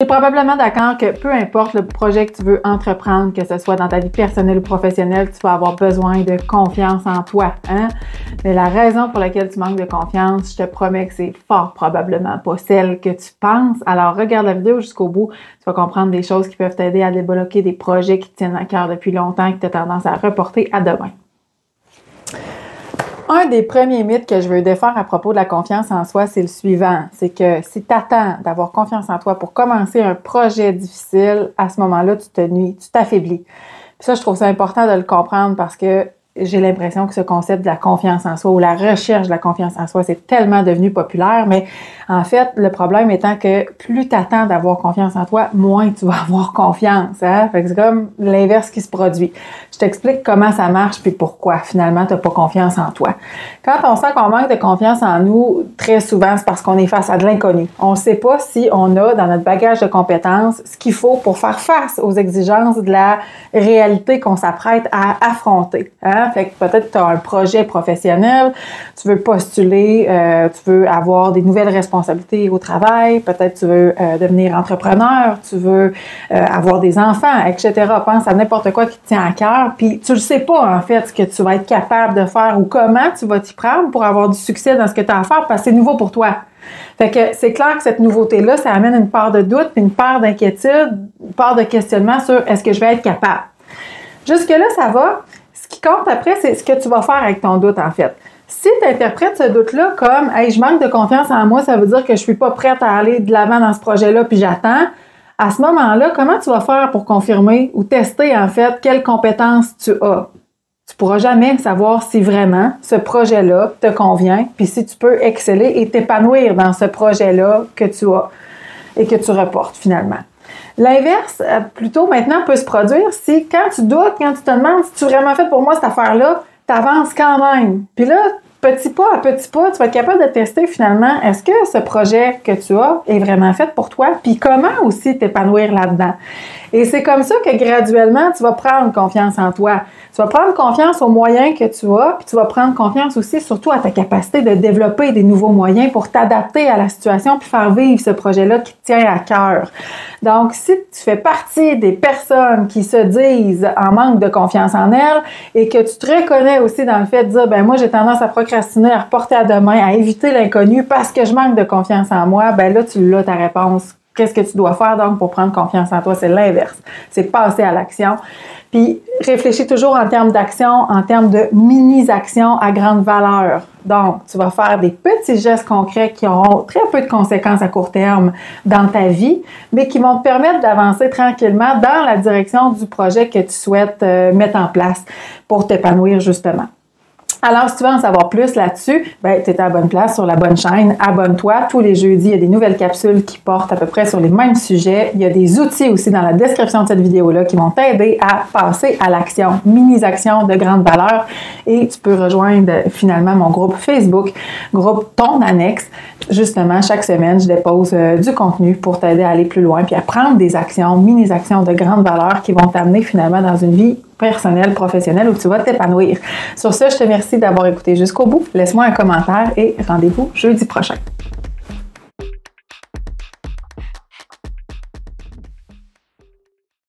Tu es probablement d'accord que peu importe le projet que tu veux entreprendre, que ce soit dans ta vie personnelle ou professionnelle, tu vas avoir besoin de confiance en toi. Hein? Mais la raison pour laquelle tu manques de confiance, je te promets que c'est fort probablement pas celle que tu penses. Alors regarde la vidéo jusqu'au bout, tu vas comprendre des choses qui peuvent t'aider à débloquer des projets qui te tiennent à cœur depuis longtemps et que tu as tendance à reporter à demain. Un des premiers mythes que je veux défaire à propos de la confiance en soi, c'est le suivant. C'est que si tu attends d'avoir confiance en toi pour commencer un projet difficile, à ce moment-là, tu te nuis, tu t'affaiblis. Puis ça, je trouve ça important de le comprendre parce que j'ai l'impression que ce concept de la confiance en soi ou la recherche de la confiance en soi, c'est tellement devenu populaire. Mais en fait, le problème étant que plus tu attends d'avoir confiance en toi, moins tu vas avoir confiance. Hein? Fait que c'est comme l'inverse qui se produit. Je t'explique comment ça marche puis pourquoi finalement tu n'as pas confiance en toi. Quand on sent qu'on manque de confiance en nous, très souvent, c'est parce qu'on est face à de l'inconnu. On ne sait pas si on a dans notre bagage de compétences ce qu'il faut pour faire face aux exigences de la réalité qu'on s'apprête à affronter. Hein? Fait que peut-être que tu as un projet professionnel, tu veux postuler, tu veux avoir des nouvelles responsabilités au travail, peut-être tu veux devenir entrepreneur, tu veux avoir des enfants, etc. Pense à n'importe quoi qui te tient à cœur, puis tu ne sais pas en fait ce que tu vas être capable de faire ou comment tu vas t'y prendre pour avoir du succès dans ce que tu as à faire parce que c'est nouveau pour toi. Fait que c'est clair que cette nouveauté-là, ça amène une part de doute, puis une part d'inquiétude, une part de questionnement sur est-ce que je vais être capable. Jusque-là, ça va. Ce qui compte après, c'est ce que tu vas faire avec ton doute, en fait. Si tu interprètes ce doute-là comme « Hey, je manque de confiance en moi, ça veut dire que je suis pas prête à aller de l'avant dans ce projet-là, puis j'attends », à ce moment-là, comment tu vas faire pour confirmer ou tester, en fait, quelles compétences tu as? Tu pourras jamais savoir si vraiment ce projet-là te convient, puis si tu peux exceller et t'épanouir dans ce projet-là que tu as et que tu reportes finalement. L'inverse, plutôt maintenant, peut se produire si quand tu doutes, quand tu te demandes si tu es vraiment fait pour moi cette affaire-là, tu avances quand même. Puis là, petit pas à petit pas, tu vas être capable de tester finalement, est-ce que ce projet que tu as est vraiment fait pour toi? Puis comment aussi t'épanouir là-dedans? Et c'est comme ça que graduellement, tu vas prendre confiance en toi. Tu vas prendre confiance aux moyens que tu as, puis tu vas prendre confiance aussi surtout à ta capacité de développer des nouveaux moyens pour t'adapter à la situation puis faire vivre ce projet-là qui te tient à cœur. Donc, si tu fais partie des personnes qui se disent en manque de confiance en elles et que tu te reconnais aussi dans le fait de dire, ben moi, j'ai tendance à procrastiner, à reporter à demain, à éviter l'inconnu parce que je manque de confiance en moi, ben là, tu l'as ta réponse. Qu'est-ce que tu dois faire donc pour prendre confiance en toi? C'est l'inverse. C'est passer à l'action. Puis, réfléchis toujours en termes d'action, en termes de mini-actions à grande valeur. Donc, tu vas faire des petits gestes concrets qui auront très peu de conséquences à court terme dans ta vie, mais qui vont te permettre d'avancer tranquillement dans la direction du projet que tu souhaites mettre en place pour t'épanouir justement. Alors, si tu veux en savoir plus là-dessus, ben, tu es à la bonne place, sur la bonne chaîne. Abonne-toi. Tous les jeudis, il y a des nouvelles capsules qui portent à peu près sur les mêmes sujets. Il y a des outils aussi dans la description de cette vidéo-là qui vont t'aider à passer à l'action. Mini-actions de grande valeur. Et tu peux rejoindre finalement mon groupe Facebook, groupe Ton Annexe. Justement, chaque semaine, je dépose du contenu pour t'aider à aller plus loin puis à prendre des actions, mini-actions de grande valeur qui vont t'amener finalement dans une vie personnelle, professionnelle où tu vas t'épanouir. Sur ce, je te remercie d'avoir écouté jusqu'au bout. Laisse-moi un commentaire et rendez-vous jeudi prochain.